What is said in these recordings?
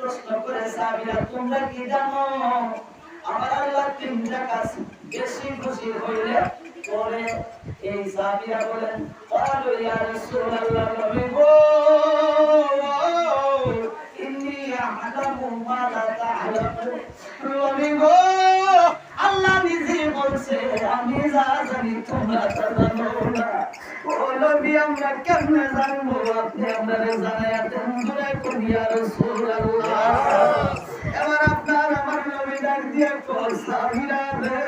প্রশ্ন করে সাবিরা তোমরা কি জানো আমার আল্লাহ তিনটা কাজ বেশি খুশি হইলে পরে এই সাবিরা বলেন ক্বালু ইয়া রাসূলুল্লাহ নবী গো ইন্নী আ'লামু মা লা তা'লামুন নবী গো আল্লাহ নিজে বলছে আমি যা জানি তোমরা তা জানো না। ও নবী আমরা কেমনে জানবো আপনি আমাদের জানায়া দেন জোরে করি ইয়া রাসূলুল্লাহ। এবার আপনার আমার নবী ডাক দিয়ে কল সাবিরা রে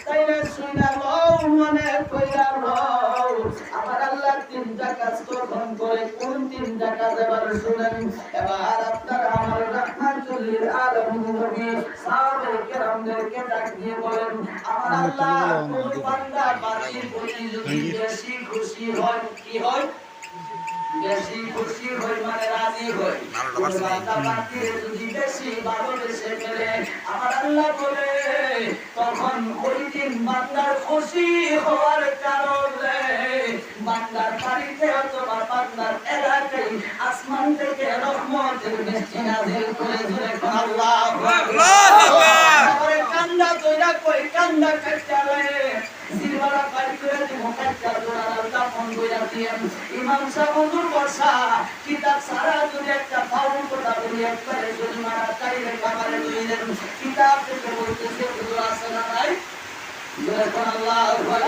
তাইলে শুনা লও মনে কইরা লও আমার আল্লাহ তিনটা কাজ কখন করে কোন তিনটা কাজ এবার শুনেন। এবার আপনার আমার রাহমাতুল লিল আলামিন নবী সাহাবায়ে কেরামদেরকে ডাক দিয়ে বলেন আমার আল্লাহ কোন বান্দা বাতির প্রতি যদি বেশি খুশি হয় কি হয় বেশি খুশি হয় মানে রাজি হয় বান্দা বাতির যদি বেশি ভালোবেসে ফেলে আমার আল্লাহ বলে তখন ওই দিন বান্দার খুশি হওয়ার কারণে বান্দার বাড়িতে অথবা বান্দার এলাকায় আসমান থেকে রহমতের বৃষ্টি নাযিল করে ধরে আল্লাহু আকবার। কান্দা তোরা কই কান্দা কাটালে জিরওয়ালা পারি করে দিব কাটা তোরা আল্লাহ ফোন কইরা দিয়েন ইমাম সাহেব হুজুর বসা কিতাব সারা যদি একটা ফাউল কথা বলি একবারে যদি মারা চাইলে খাবারে দিলেন কিতাব থেকে বলতেছে হুজুর আছে না নাই যখন আল্লাহু আকবার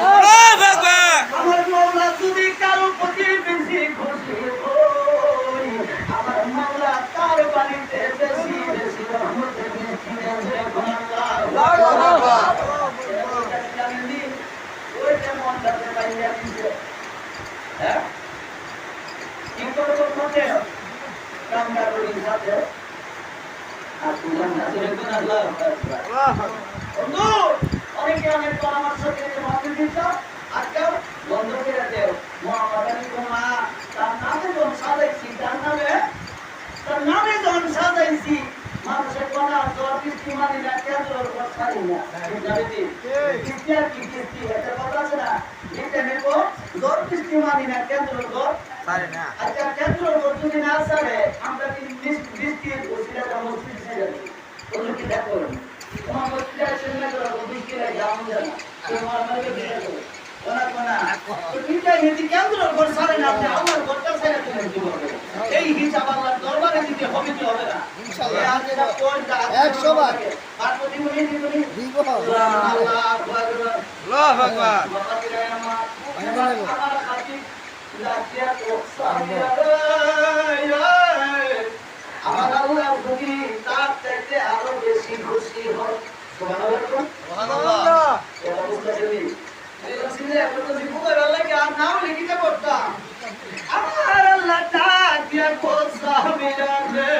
আমার মাওলা যদি কারো প্রতি বেশি খুশি হয় আমার মাওলা তার বাড়িতে বেশি বেশি রহমতের বৃষ্টি দেন যখন আল্লাহু আকবার ওই যে মনটাতে বাইরে দিছে হ্যাঁ কি করব মতে কামনা করি সাথে আপনারা দেখুন আল্লাহু আকবার বন্ধু অনেকে অনেক পরামর্শ দিয়ে মাফি দিত আজকে বন্ধ করে দেও মুহাম্মাদানি তোমা তার নামে জন সাজাইছি তার নামে জন সাজাইছি মানুষের কোনা জোর কিস্তি মানি না কেন্দ্রের উপর ছাড়ি না জানিতি কিস্তি আর কি কিস্তি এটা কথা আছে না এটা নেব জোর কিস্তি মানি না কেন্দ্রের উপর ছাড়ি না আচ্ছা কেন্দ্রের উপর যদি না ছাড়ে আমরা কি কিস্তির ওসিলাটা মসজিদ ছেড়ে দিই ওগুলো কি দেখো তোমার মসজিদে শুনে করো কিস্তি লাগে আমি জানা তোমার আমাকে দিয়ে দেবো কোনা কোনা তো এটা যদি কেন্দ্রের উপর ছাড়ে না আপনি আমার ঘরটা ছেড়ে দিবেন কি করবে এই হিসাব আল্লাহর দরবারে দিতে হবে কি হবে না ইনশাআল্লাহ এই আজটা কোনটা 100 বার আর প্রতি মিনিট দিব আল্লাহু আকবার আল্লাহু আকবার আমার খাতিব লাকিয়া তো সামিয়া আমার আল্লাহ যদি তার চাইতে আরো বেশি খুশি হয় সুবহানাল্লাহ সুবহানাল্লাহ এটা বুঝতেছি এই রসিলে কত বিপদের আল্লাহ কি আর নাম লিখিতে করতাম আমার আল্লাহ ডাক দিয়া কোন সাহাবীরা রে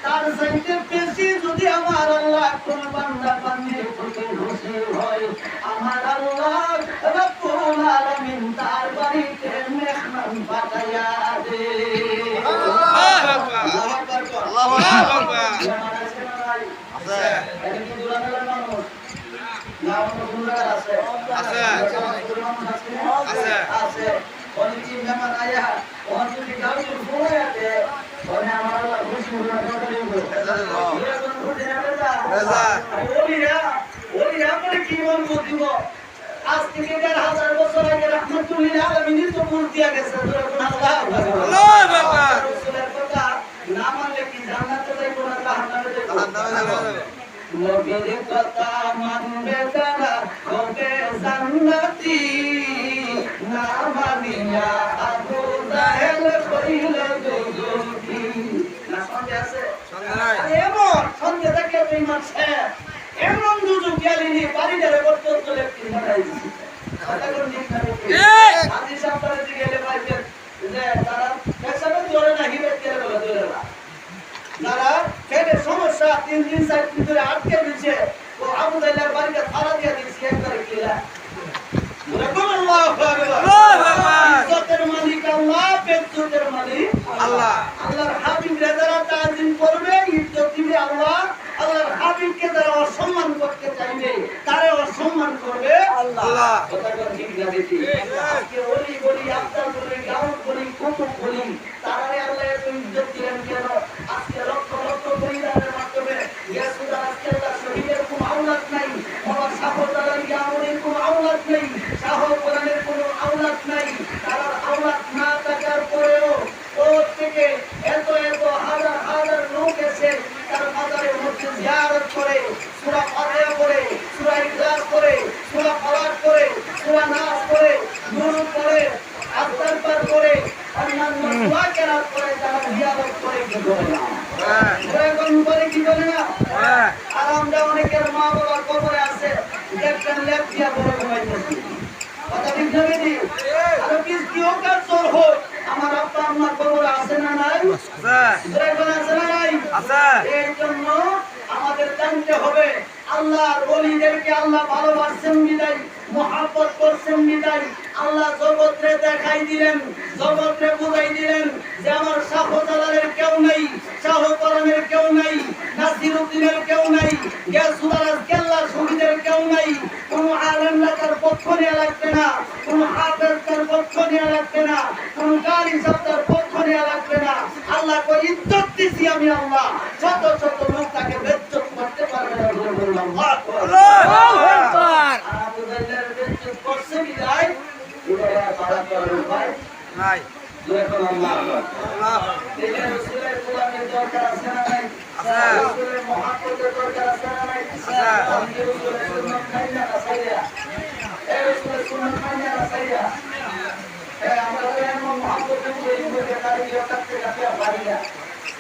তার চাইতে বেশি যদি আমার আল্লাহ কোন বান্দা বান্দির প্রতি খুশি হয় আমার আল্লাহ রব্বুল আলামিন তার বাড়িতে মেহমান পাঠাইয়া দে আল্লাহু আকবার আল্লাহু আকবার আছে এদিকে দুলামের মানুষ নাম সুন্দর আছে আছে আছে আছে অনেকে মেহমান আয়া ওখান থেকে গাড়ি ঘুরে আছে ওখানে আমার আল্লাহ খুশি হয়ে করে ওলিরা বলে কি বলবো দিব আজ থেকে 1000 বছর আগে রাহমাতুল লিল আলামিনের তো মূল দিয়া গেছে আল্লাহু আকবার রাসূলের কথা না মানলে কি জান্নাতে যাইব না জাহান্নামে যাইব নবীর কথা মানবে তারা হবে জান্নাতি না মানিয়া আবু জাহেল কইল দুজুকি না সন্দেহ আছে সন্দেহ নাই এমন সন্দেহ থাকে বেঈমান শেখ এমন দুজুকি আলিনি বাড়িটারে করতে চলে কি বানাইছি কথা কোন দিক না আজি সামনে দিকে গেলে পাইছে যে তারা পেছনে ধরে না হিবে করে বলে ধরে না যারা খেতে সমস্যা 3 দিন 4 দিন ধরে আটকে দিয়েছে ও আবু জাহেলের বাড়িতে ফাড়া দিয়ে দিয়েছে একবারে কিলা আল্লাহু আকবার আল্লাহু আকবার ইজ্জতের মালিক আল্লাহ বেজ্জতের মালিক আল্লাহ আল্লাহর হাবিব যারা তাজিম করবে ইজ্জত দিবে আল্লাহ আল্লাহর হাবিবকে যারা অসম্মান করতে চাইবে তারে অসম্মান করবে আল্লাহ কথা ঠিক না বেশি আজকে ওলি বলি আফতার বলি গাউট বলি কুতুব বলি তারারে আল্লাহ এত ইজ্জত দিলেন কেন আজকে লক্ষ লক্ষ পরিবারের মাধ্যমে ইয়াসুদা আজকে তার শহীদের কোনো আওলাদ নাই আমার সাহদার ইয়ামুনের কোনো আওলাদ নেই শাহ কোরআনের কোনো আওলাদ নাই তার আওলাদ না থাকার পরেও ওর থেকে এত এত হাজার হাজার লোক এসে তার মাজারের মধ্যে জিয়ারত করে সূরা ফাতিহা করে সূরা ইখলাস করে সূরা ফালাক করে সূরা নাস করে দুরূদ করে আস্তাগফার করে অন্যান্য দোয়া কেরাত করে তারা জিয়ারত করে কি করে না এরকম করে কি করে না আর আমরা অনেকের মা বাবার কবরে আছে দেখবেন লেপ দিয়া বড় ঘুমাইতেছে কথা ঠিক না বেটি আর কিও কাজ জোর হোক আমার আব্বা আম্মার কবরে আছে না নাই আছে না নাই আছে এর জন্য আমাদের জানতে হবে আল্লাহর ওলিদেরকে আল্লাহ ভালোবাসেন বিদায় মহব্বত করছেন বিদায় আল্লাহ জগৎরে দেখাই দিলেন জগৎরে বুঝাই দিলেন যে আমার শাহজালালের কেউ নাই শাহ কোরআনের কেউ নাই নাসিরউদ্দিনের কেউ নাই ইয়াসুদার কেল্লা শহীদের কেউ নাই কোন আলেম লাকার পক্ষ নিয়ে লাগবে না কোন হাফেজের পক্ষ নিয়ে লাগবে না কোন কারি সাহেবের পক্ষ নিয়ে লাগবে না আল্লাহ কো ইজ্জত দিছি আমি আল্লাহ ছোট ছোট লোক তাকে বেজ্জত করতে পারবে না আল্লাহু আকবার আবু জাহলের বেজ্জত করছে বিদায় এটা পারা করার উপায় নাই যখন আল্লাহ এটা রাসূলের গোলামের দরকার আছে না নাই আছে রাসূলের মহব্বতের দরকার আছে না নাই আছে রাসূলের সুন্নাত মাইনা রাসাইয়া এই রাসূলের সুন্নাত মাইনা রাসাইয়া এই আমরা এমন মহব্বতের মধ্যে তারি করতে কাছে পারিয়া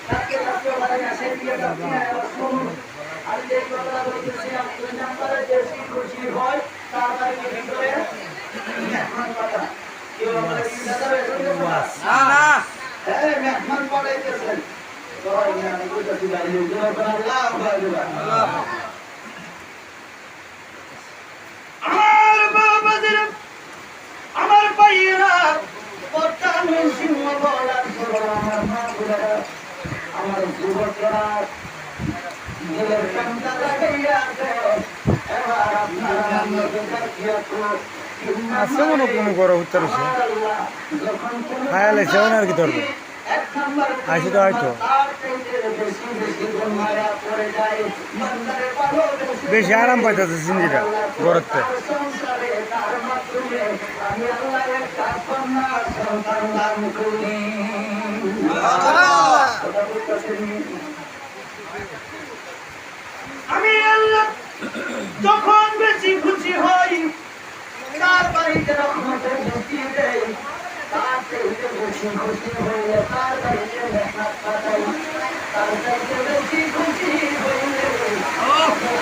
কাছে কাছে পারিয়া সেই দিয়ে রাসূল আর যে কথা বলতেছি আপনি নাম্বারে যে খুশি হয় তার বাড়ির ভিতরে মেহমান পাঠা কেউ আমাদের দাদা না না এই মেহমান পাঠাইতেছেন তো আমি কইতাছি গাড়ি আল্লাহু আকবার আমার বাবাদের আমার ভাইয়েরা বর্তমান সিংহ বলার আমার মা গুলারা আমার যুবকরা দিলের কান্তা লাগাইয়া এবার আপনারা আমাকে দেখিয়া আছে মনে কোনো গরম উত্তর খায়ালে সেवन আর কি তোর আইসি তো হয়তো বেশি আরাম পাইতেছে সিন্দিটা গরতে আমি আল্লাহ যখন বেশি খুশি হই তার বাড়িতে রহমতের বৃষ্টি দেয় তার চাইতে বেশি খুশি হইলে তার বাড়িতে মেহনত পাঠাই তার চাইতে বেশি খুশি হইলে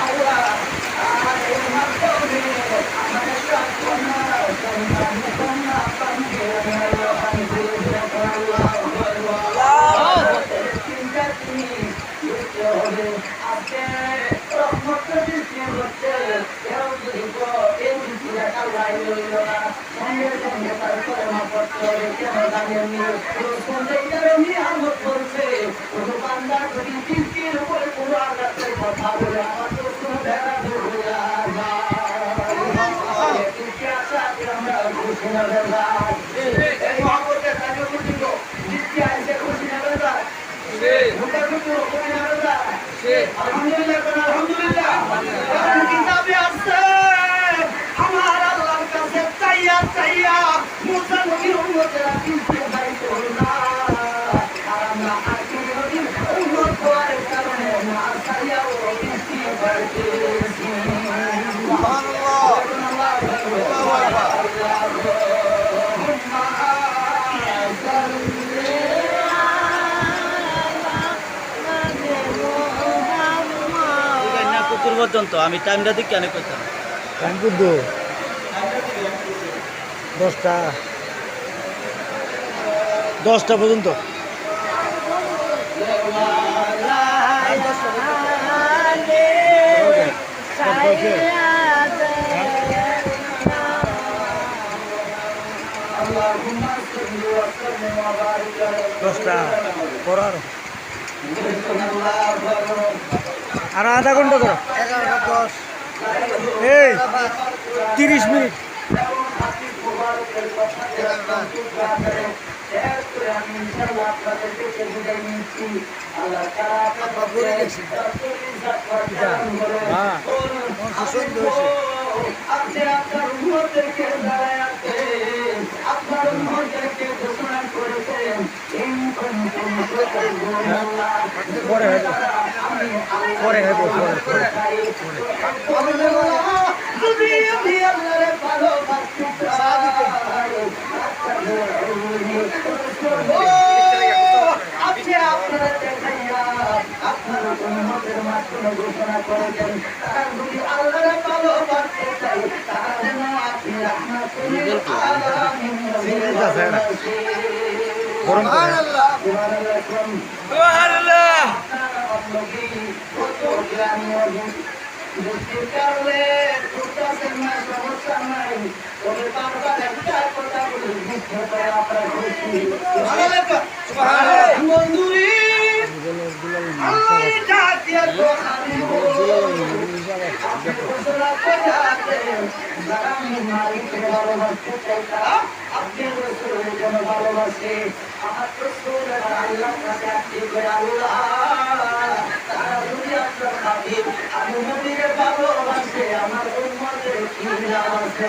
আল্লাহ আর এই মাধ্যমে আমাদের প্রার্থনা সন্তান কন্যা পানকে চিন্তা তুমি বুঝতে হবে আজকে রহমতের বৃষ্টি হচ্ছে কেউ যদি এই বৃষ্টিটা কালাই লইল না সঙ্গে সঙ্গে তার কলমা পড়তে হবে কেন জানেননি নিয়ামত করছে কোনো বান্দা যদি বৃষ্টির উপরে কোনো আঘাতের কথা বলে আমার তো কোনো বেড়া হয়ে যায় বৃষ্টি আসা আমরা খুশি না যায় এই মহাপতের কাজে বুঝিব বৃষ্টি আসছে খুশি না যায় আলহামদুলিল্লাহ কিতাবে আছে আমার আল্লাহর কাছে চাইয়া চাইয়া মুসা নবীর উম্মতেরা কিনতে পাইতো না আর আমরা আখির নবীর উম্মত হওয়ার কারণে না চাইয়া ও কিনতে পাইতেছি পর্যন্ত আমি টাইমটা দিক কেন করতাম টাইম করবো 10টা পর্যন্ত দশটা করার আর আধা ঘন্টা করো 11:10 এই 30 মিনিট এবং হাদিস মুবারকের কথাকে সন্তুষ্ট করে শেষ করে আমি ইনশাআল্লাহ আপনাদের থেকে বিদায় নিচ্ছি। আল্লাহ তাআলা আপনাদের রাসূল ইজ্জত করে আপনি আপনার উম্মতদেরকে দাঁড়ায় আছেন, আপনার উম্মতদেরকে ঘোষণা করেছেন ইন কুনতুম তুহিব্বুনাল্লাহ। পরে হয়তো যদি আমি আল্লাহরে ভালোবাসতে চাই, আপনি আপনারা দেখাইয়া আপনার উম্মতের মাধ্যমে ঘোষণা করেছেন তারা যদি আল্লাহরে ভালোবাসতে চাই তারা যেন আপনি রাহমাতুল আলামিন গরম করে। সুবহানাল্লাহ। বুঝতে পারলে বুঝতেছেন না, সমস্যা নাই, তবে বারবার একটা কথা বলে বুঝতে পারে আপনার খুশি। বন্ধুরি আল্লাহ জাতীয় দোহারি আপনি ঘোষণা করে আছেন যারা আমি মালিককে ভালোবাসতে চাই তারা আপনি রসুলের জন্য ভালোবাসে। আমার রসুলের আল্লাহর কাছে আপনি করে আল্লাহ তারা যদি আপনার হাবিব আমি নবীকে ভালোবাসে আমার উম্মতের কি নাম আছে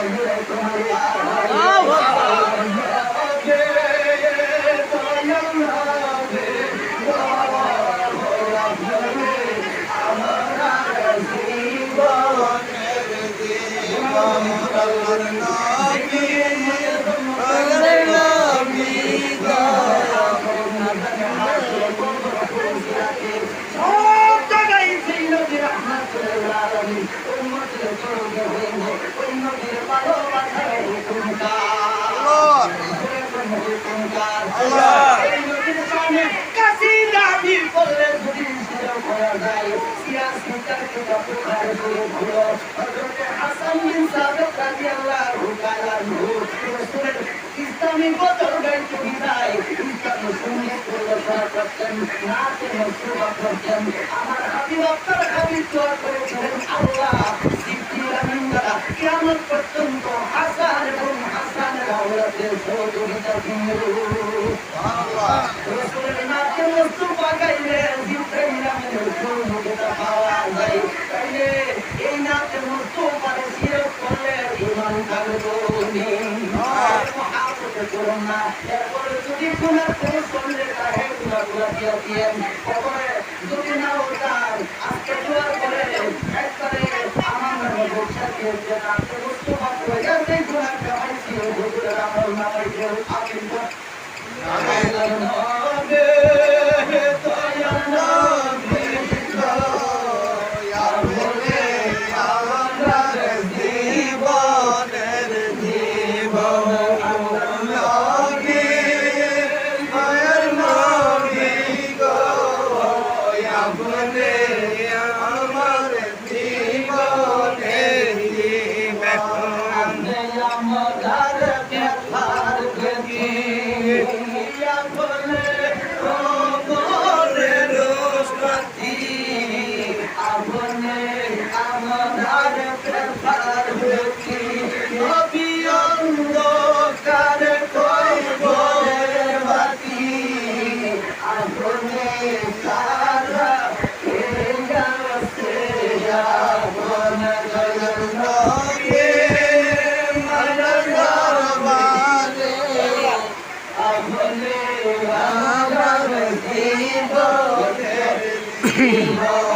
ইসলামী বদল গাইতে বিদায় ইসলামী সঙ্গীত পরিবেশনা করতেন, নাচে নজরুল করতেন। আমার হাবিব আপনার হাবিব দোয়া করেছিলেন আল্লাহ জিবরিল আমিন দ্বারা কিয়ামত পর্যন্ত হাসান এবং হাসানের আওলাদের সহযোগিতা দিন। রাসূলের নাচে নজরুল গাইলে জিবরিল আমিনের সহযোগিতা পাওয়া যায়। তাইলে এই নাচে নজরুল মানে শিরক করলে ঈমান কালবনি করুন না। এরপরে যদি গুনার কোনো করলে তাহে গুনাহগুলো দিয়ে কবরে যদি না হতাম আজকে দোয়ার করে একবারে আমার নামে বর্ষা দিয়েছে তাতে মুস্তফা করে যাতে গুনাহ কামাইছি হুজুরের আমল নামাই দেও আমিন বল আমিন হবে দয়া নবী দয়া বলে আমার জীবনের জীবন Oh